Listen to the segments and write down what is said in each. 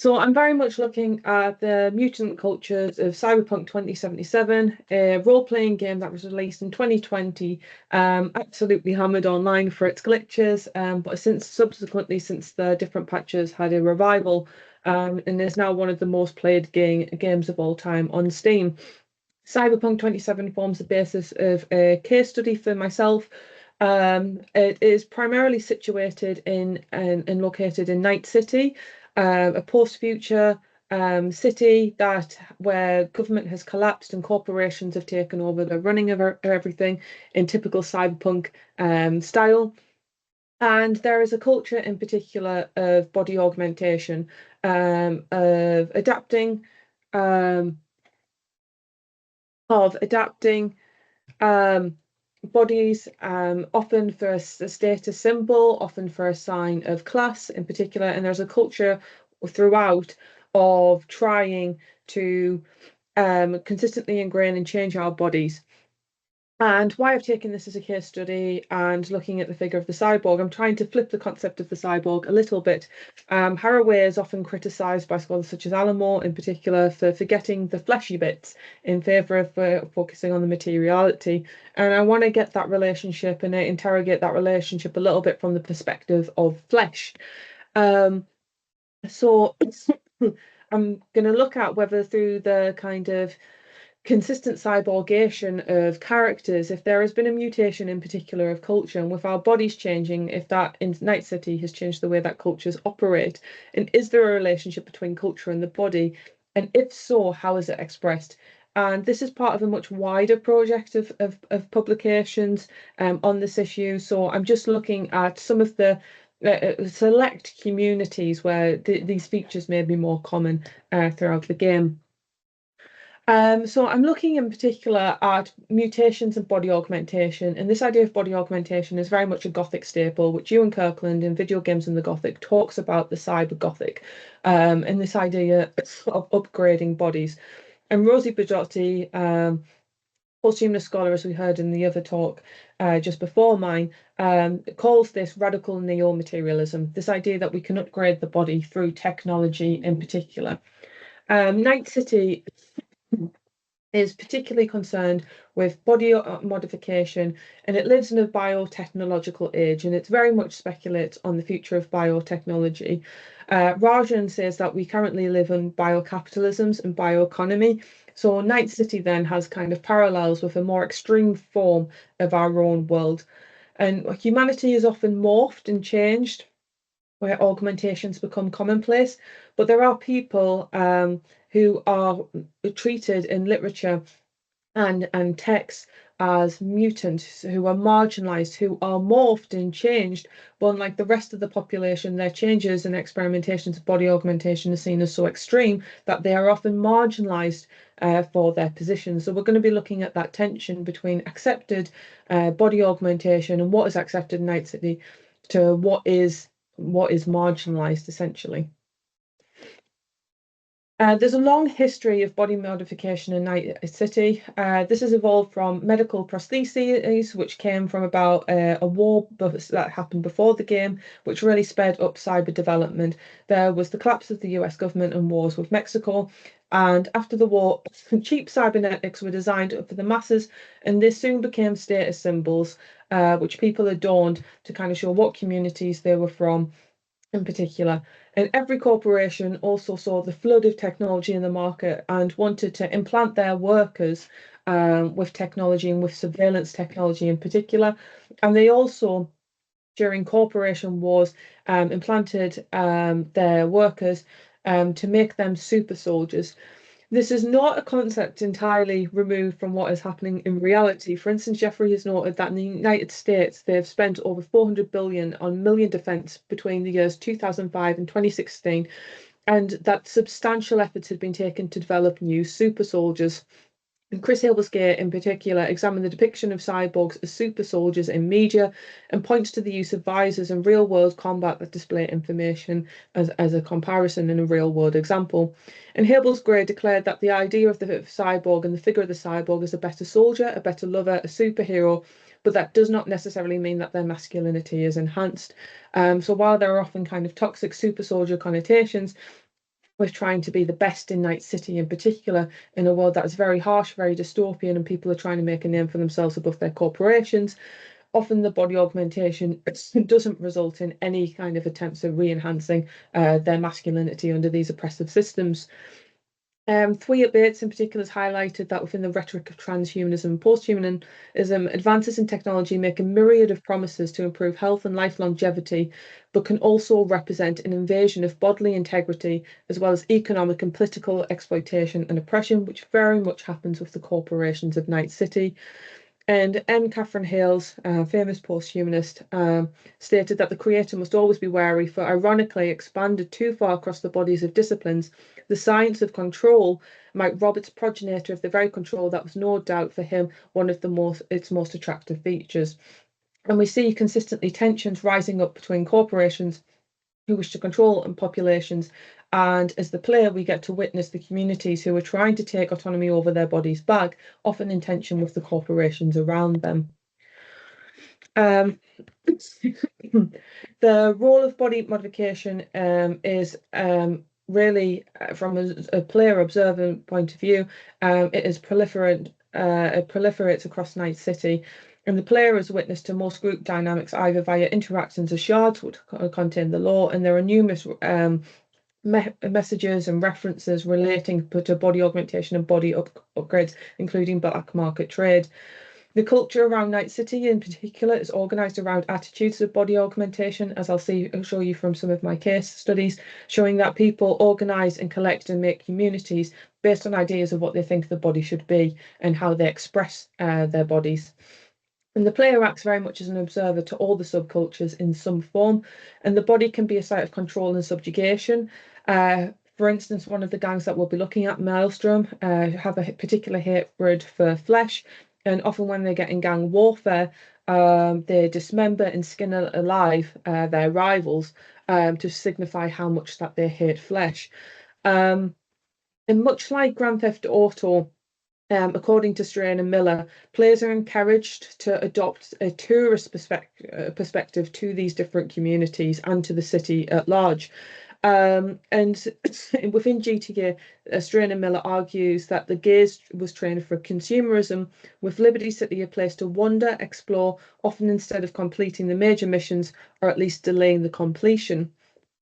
So I'm very much looking at the mutant cultures of Cyberpunk 2077, a role-playing game that was released in 2020, absolutely hammered online for its glitches, but since the different patches had a revival, and is now one of the most played games of all time on Steam. Cyberpunk 27 forms the basis of a case study for myself. It is primarily situated in and located in Night City, a post-future city that where government has collapsed and corporations have taken over the running of everything in typical cyberpunk style. And there is a culture in particular of body augmentation, of um, adapting um, bodies, often for a status symbol, often for a sign of class in particular. And there's a culture throughout of trying to consistently ingrain and change our bodies. And why I've taken this as a case study and looking at the figure of the cyborg, I'm trying to flip the concept of the cyborg a little bit. Haraway is often criticised by scholars such as Alamo in particular for forgetting the fleshy bits in favour of focusing on the materiality. And I want to get that relationship and interrogate that relationship a little bit from the perspective of flesh. So I'm going to look at whether through the kind of consistent cyborgation of characters, if there has been a mutation in particular of culture, and with our bodies changing, if that in Night City has changed the way that cultures operate, and is there a relationship between culture and the body? And if so, how is it expressed? And this is part of a much wider project of publications on this issue. So I'm just looking at some of the select communities where these features may be more common throughout the game. So I'm looking in particular at mutations and body augmentation, and this idea of body augmentation is very much a Gothic staple, which Ewan Kirkland in Video Games in the Gothic talks about the cyber Gothic, and this idea of upgrading bodies. And Rosie Badotti, posthumous scholar, as we heard in the other talk just before mine, calls this radical neo-materialism, this idea that we can upgrade the body through technology in particular. Night City is particularly concerned with body modification, and it lives in a biotechnological age, and it very much speculates on the future of biotechnology. Rajan says that we currently live in biocapitalisms and bioeconomy. So Night City then has kind of parallels with a more extreme form of our own world. And humanity is often morphed and changed where augmentations become commonplace, but there are people who are treated in literature and texts as mutants, who are marginalized, who are morphed and changed, but unlike the rest of the population, their changes and experimentations of body augmentation are seen as so extreme that they are often marginalized for their positions. So we're going to be looking at that tension between accepted body augmentation and what is accepted in Night City to what is marginalized essentially. There's a long history of body modification in Night City. This has evolved from medical prostheses, which came from about a war that happened before the game, which really sped up cyber development. There was the collapse of the US government and wars with Mexico. And after the war, cheap cybernetics were designed for the masses, and they soon became status symbols, which people adorned to kind of show what communities they were from in particular. And every corporation also saw the flood of technology in the market and wanted to implant their workers with technology and with surveillance technology in particular. And they also, during corporation wars, implanted their workers to make them super soldiers. This is not a concept entirely removed from what is happening in reality. For instance, Jeffrey has noted that in the United States, they've spent over 400 billion on million defense between the years 2005 and 2016, and that substantial efforts had been taken to develop new super soldiers. And Chris Hilbersgate, in particular, examined the depiction of cyborgs as super soldiers in media and points to the use of visors in real world combat that display information as a comparison in a real world example. And Hilbersgate declared that the idea of the cyborg and the figure of the cyborg is a better soldier, a better lover, a superhero, but that does not necessarily mean that their masculinity is enhanced. So while there are often kind of toxic super soldier connotations, with trying to be the best in Night City in particular, in a world that is very harsh, very dystopian, and people are trying to make a name for themselves above their corporations. Often the body augmentation doesn't result in any kind of attempts at re-enhancing their masculinity under these oppressive systems. Thwaites Bates in particular has highlighted that within the rhetoric of transhumanism and posthumanism, advances in technology make a myriad of promises to improve health and life longevity, but can also represent an invasion of bodily integrity, as well as economic and political exploitation and oppression, which very much happens with the corporations of Night City. And M. Catherine Hales, famous posthumanist, stated that the creator must always be wary, for ironically expanded too far across the bodies of disciplines, the science of control might rob its progenitor of the very control that was no doubt for him one of its most attractive features. And we see consistently tensions rising up between corporations who wish to control and populations. And as the player, we get to witness the communities who are trying to take autonomy over their bodies back, often in tension with the corporations around them. The role of body modification is really, from a player observer point of view, it is it proliferates across Night City. And the player is witness to most group dynamics either via interactions as shards, which contain the lore, and there are numerous messages and references relating to body augmentation and body upgrades, including black market trade. The culture around Night City in particular is organised around attitudes of body augmentation, as I'll show you from some of my case studies, showing that people organise and collect and make communities based on ideas of what they think the body should be and how they express their bodies. And the player acts very much as an observer to all the subcultures in some form, and the body can be a site of control and subjugation. For instance, one of the gangs that we'll be looking at, Maelstrom, have a particular hatred for flesh, and often when they get in gang warfare, they dismember and skin alive their rivals to signify how much that they hate flesh. And much like Grand Theft Auto, according to Strain and Miller, players are encouraged to adopt a tourist perspective to these different communities and to the city at large. And within GTA, Strain and Miller argues that the gaze was trained for consumerism, with Liberty City a place to wander, explore, often instead of completing the major missions, or at least delaying the completion.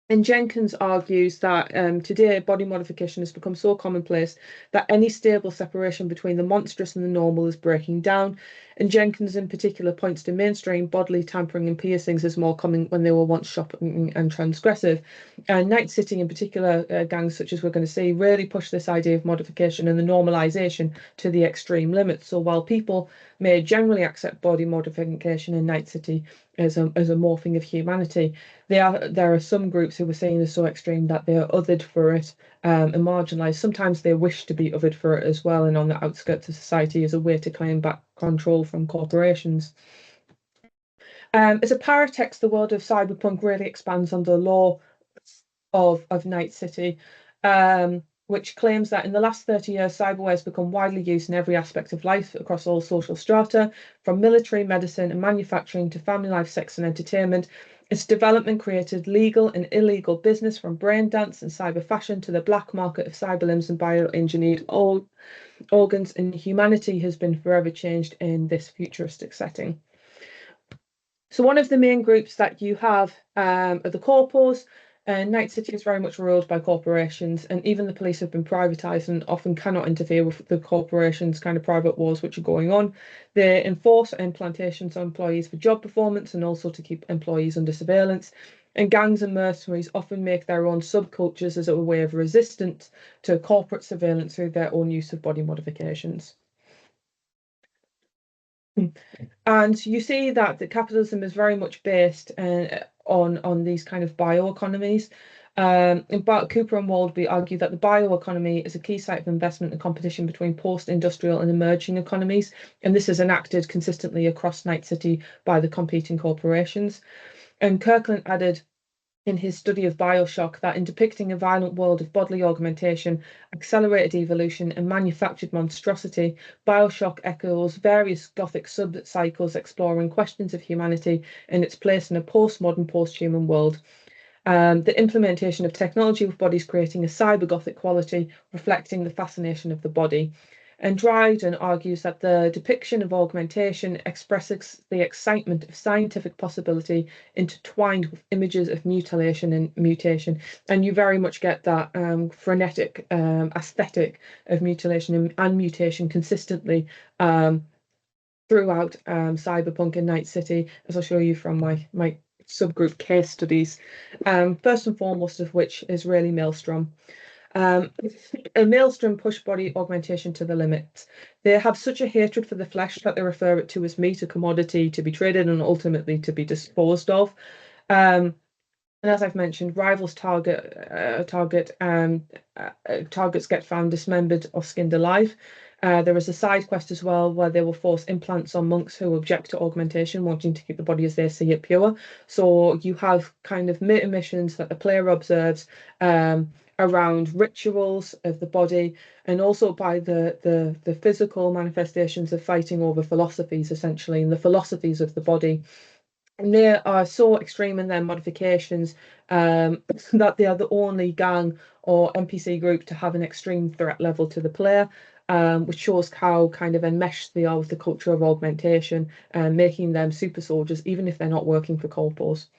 And Jenkins argues that today body modification has become so commonplace that any stable separation between the monstrous and the normal is breaking down. And Jenkins in particular points to mainstream bodily tampering and piercings as more common when they were once shopping and transgressive. And Night City in particular, gangs such as we're going to see, really push this idea of modification and the normalization to the extreme limits. So while people may generally accept body modification in Night City as a morphing of humanity, there are some groups who were seen as so extreme that they are othered for it and marginalised. Sometimes they wish to be othered for it as well, and on the outskirts of society as a way to claim back control from corporations. As a paratext, the world of Cyberpunk really expands on the lore of Night City, which claims that in the last 30 years, cyberware has become widely used in every aspect of life across all social strata, from military, medicine, and manufacturing to family life, sex, and entertainment. Its development created legal and illegal business, from brain dance and cyber fashion to the black market of cyber limbs and bioengineered organs, and humanity has been forever changed in this futuristic setting. So one of the main groups that you have are the Corpors. Night City is very much ruled by corporations, and even the police have been privatised and often cannot interfere with the corporations' kind of private wars which are going on. They enforce implantations on employees for job performance and also to keep employees under surveillance. And gangs and mercenaries often make their own subcultures as a way of resistance to corporate surveillance through their own use of body modifications. And you see that the capitalism is very much based on these kind of bioeconomies. Cooper and Waldby argue that the bioeconomy is a key site of investment and competition between post-industrial and emerging economies, and this is enacted consistently across Night City by the competing corporations. And Kirkland added in his study of Bioshock that in depicting a violent world of bodily augmentation, accelerated evolution, and manufactured monstrosity, Bioshock echoes various Gothic sub-cycles exploring questions of humanity and its place in a postmodern, post-human world. The implementation of technology with bodies creating a cyber-gothic quality, reflecting the fascination of the body. And Dryden argues that the depiction of augmentation expresses the excitement of scientific possibility intertwined with images of mutilation and mutation. And you very much get that frenetic aesthetic of mutilation and mutation consistently throughout Cyberpunk and Night City, as I'll show you from my subgroup case studies. First and foremost of which is really Maelstrom. Um, a Maelstrom push body augmentation to the limits. They have such a hatred for the flesh that they refer it to as meat, a commodity to be traded and ultimately to be disposed of. Um, and as I've mentioned, rivals targets get found dismembered or skinned alive. There is a side quest as well where they will force implants on monks who object to augmentation, wanting to keep the body as they see it pure. So you have kind of meta missions that the player observes around rituals of the body, and also by the physical manifestations of fighting over philosophies, essentially, and the philosophies of the body. And they are so extreme in their modifications that they are the only gang or NPC group to have an extreme threat level to the player, which shows how kind of enmeshed they are with the culture of augmentation, making them super soldiers, even if they're not working for corpors.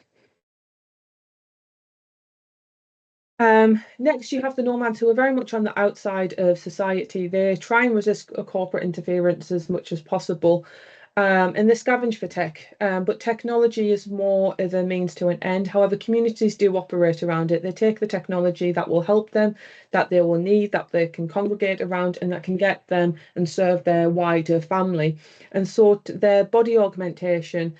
Next, you have the Normads who are very much on the outside of society. They try and resist a corporate interference as much as possible. And they scavenge for tech, but technology is more of a means to an end. However, communities do operate around it. They take the technology that will help them, that they will need, that they can congregate around, and that can get them and serve their wider family. And so their body augmentation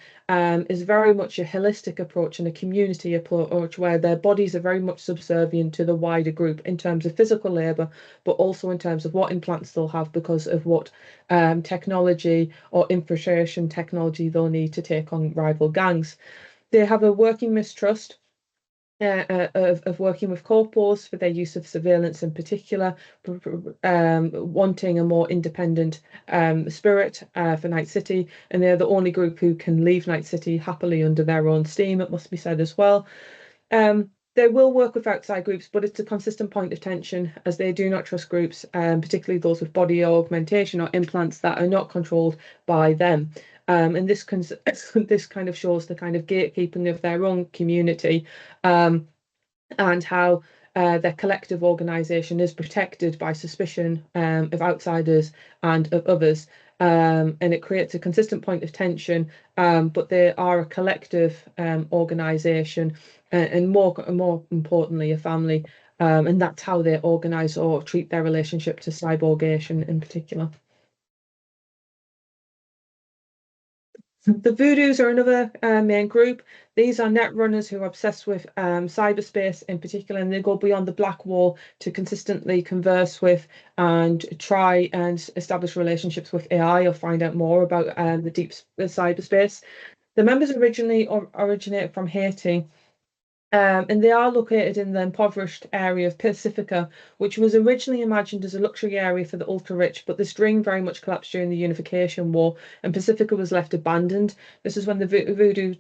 is very much a holistic approach and a community approach where their bodies are very much subservient to the wider group in terms of physical labour, but also in terms of what implants they'll have because of what technology or infiltration technology they'll need to take on rival gangs. They have a working mistrust of working with corpors for their use of surveillance in particular, wanting a more independent spirit for Night City, and they're the only group who can leave Night City happily under their own steam, it must be said as well. They will work with outside groups, but it's a consistent point of tension as they do not trust groups, particularly those with body augmentation or implants that are not controlled by them. And this this kind of shows the kind of gatekeeping of their own community, and how their collective organisation is protected by suspicion of outsiders and of others. And it creates a consistent point of tension, but they are a collective organisation, and more importantly, a family. And that's how they organise or treat their relationship to cyborgation in particular. The Voodoos are another main group. These are net runners who are obsessed with cyberspace in particular, and they go beyond the black wall to consistently converse with and try and establish relationships with AI or find out more about the deep cyberspace. The members originally originated from Haiti, and they are located in the impoverished area of Pacifica, which was originally imagined as a luxury area for the ultra-rich, but this dream very much collapsed during the Unification War, and Pacifica was left abandoned. This is when the Voodoo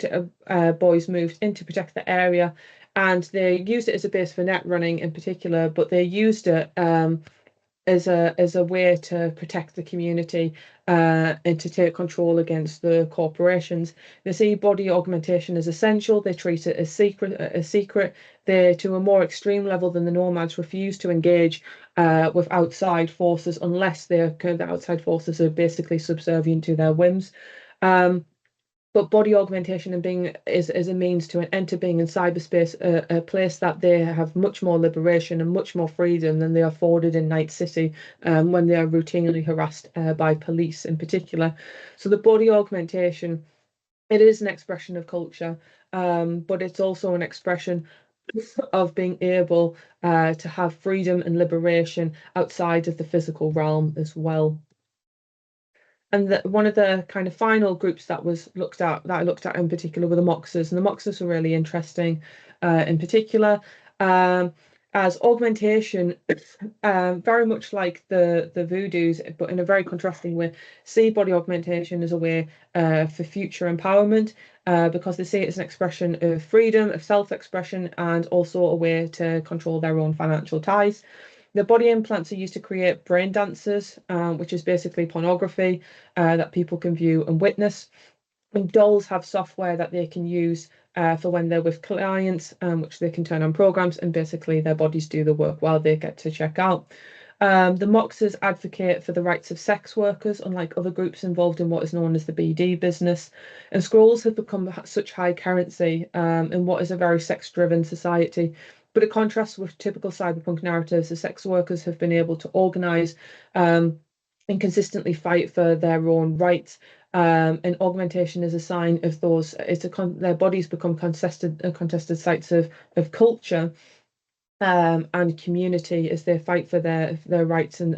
boys moved in to protect the area, and they used it as a base for net running in particular, but they used it as a way to protect the community and to take control against the corporations. They see body augmentation as essential. They treat it as secret. They, to a more extreme level than the Nomads, refuse to engage with outside forces unless the outside forces are basically subservient to their whims. But body augmentation and being is a means to enter being in cyberspace, a place that they have much more liberation and much more freedom than they are afforded in Night City, when they are routinely harassed by police in particular. So the body augmentation, it is an expression of culture, but it's also an expression of being able to have freedom and liberation outside of the physical realm as well. And one of the kind of final groups that I looked at in particular were the Moxxers, and the Moxxers were really interesting, in particular, um, as augmentation, very much like the Voodoos, but in a very contrasting way. See body augmentation as a way for future empowerment, because they see it as an expression of freedom, of self-expression, and also a way to control their own financial ties. The body implants are used to create brain dancers, which is basically pornography that people can view and witness. And dolls have software that they can use for when they're with clients, which they can turn on programs, and basically their bodies do the work while they get to check out. The Moxxers advocate for the rights of sex workers, unlike other groups involved in what is known as the BD business. And scrolls have become such high currency in what is a very sex-driven society. But it contrasts with typical cyberpunk narratives, the sex workers have been able to organise and consistently fight for their own rights. And augmentation is a sign of those. Their bodies become contested sites of culture and community as they fight for their rights and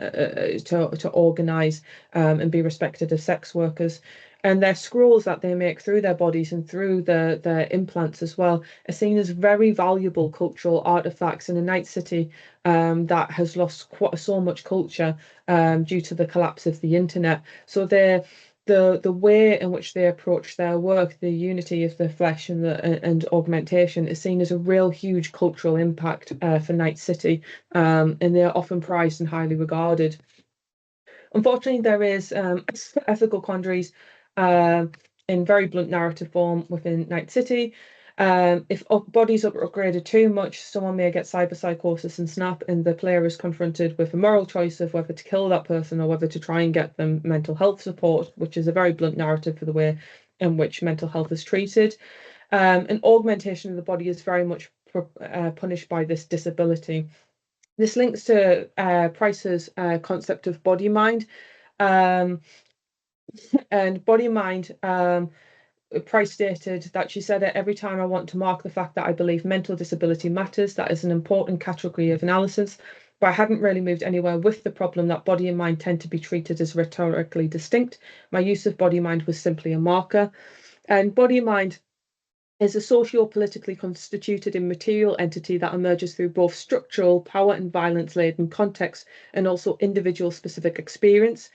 to organise and be respected as sex workers. And their scrolls that they make through their bodies and through their implants as well are seen as very valuable cultural artifacts in a night city that has lost so much culture due to the collapse of the internet. So the way in which they approach their work, the unity of the flesh and augmentation is seen as a real huge cultural impact for Night City, and they are often prized and highly regarded. Unfortunately, there is ethical quandaries in very blunt narrative form within Night City. If bodies are upgraded too much, someone may get cyberpsychosis and snap, and the player is confronted with a moral choice of whether to kill that person or whether to try and get them mental health support, which is a very blunt narrative for the way in which mental health is treated. And augmentation of the body is very much punished by this disability. This links to Price's concept of body mind. Um, and body mind Price stated that she said it every time I want to mark the fact that I believe mental disability matters. That is an important category of analysis, but I hadn't really moved anywhere with the problem that body and mind tend to be treated as rhetorically distinct. My use of body mind was simply a marker. And body mind is a socio-politically constituted immaterial entity that emerges through both structural, power and violence-laden context and also individual specific experience.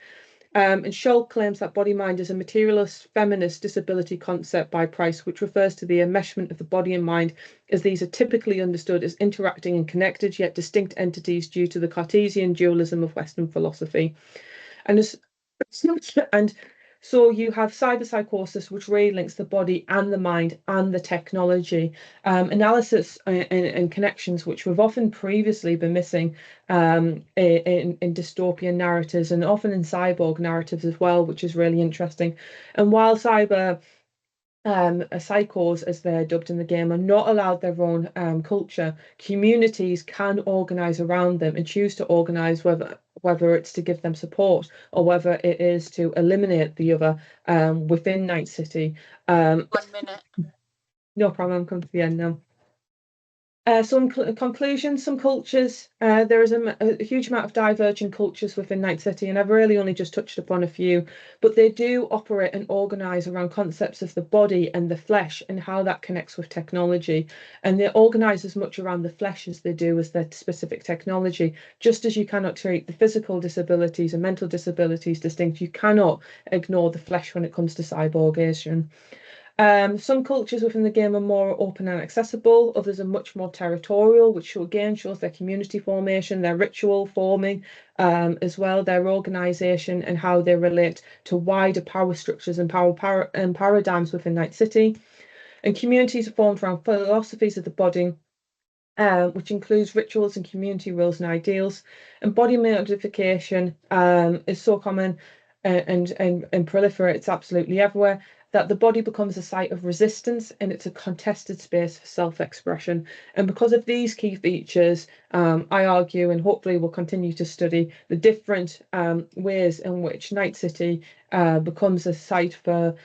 And Scholl claims that body mind is a materialist feminist disability concept by Price, which refers to the enmeshment of the body and mind, as these are typically understood as interacting and connected yet distinct entities due to the Cartesian dualism of Western philosophy. And and so you have cyberpsychosis, which really links the body and the mind and the technology. Analysis and connections, which we've often previously been missing in dystopian narratives and often in cyborg narratives as well, which is really interesting. And while psychos, as they're dubbed in the game, are not allowed their own culture, communities can organise around them and choose to organise whether it's to give them support or whether it is to eliminate the other within Night City. 1 minute. No problem, I'm coming to the end now. Some conclusions, some cultures. There is a huge amount of divergent cultures within Night City, and I've really only just touched upon a few, but they do operate and organise around concepts of the body and the flesh and how that connects with technology. And they organise as much around the flesh as they do as their specific technology. Just as you cannot treat the physical disabilities and mental disabilities distinct, you cannot ignore the flesh when it comes to cyborgation. Some cultures within the game are more open and accessible, others are much more territorial, which again shows their community formation, their ritual forming, as well, their organisation and how they relate to wider power structures and paradigms within Night City. And communities are formed around philosophies of the body, which includes rituals and community rules and ideals. And body modification is so common and proliferates absolutely everywhere, that the body becomes a site of resistance and it's a contested space for self-expression. And because of these key features, I argue, and hopefully will continue to study, the different ways in which Night City becomes a site for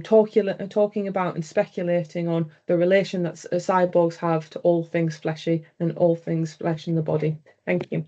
talking about and speculating on the relation that cyborgs have to all things fleshy and all things flesh in the body. Thank you.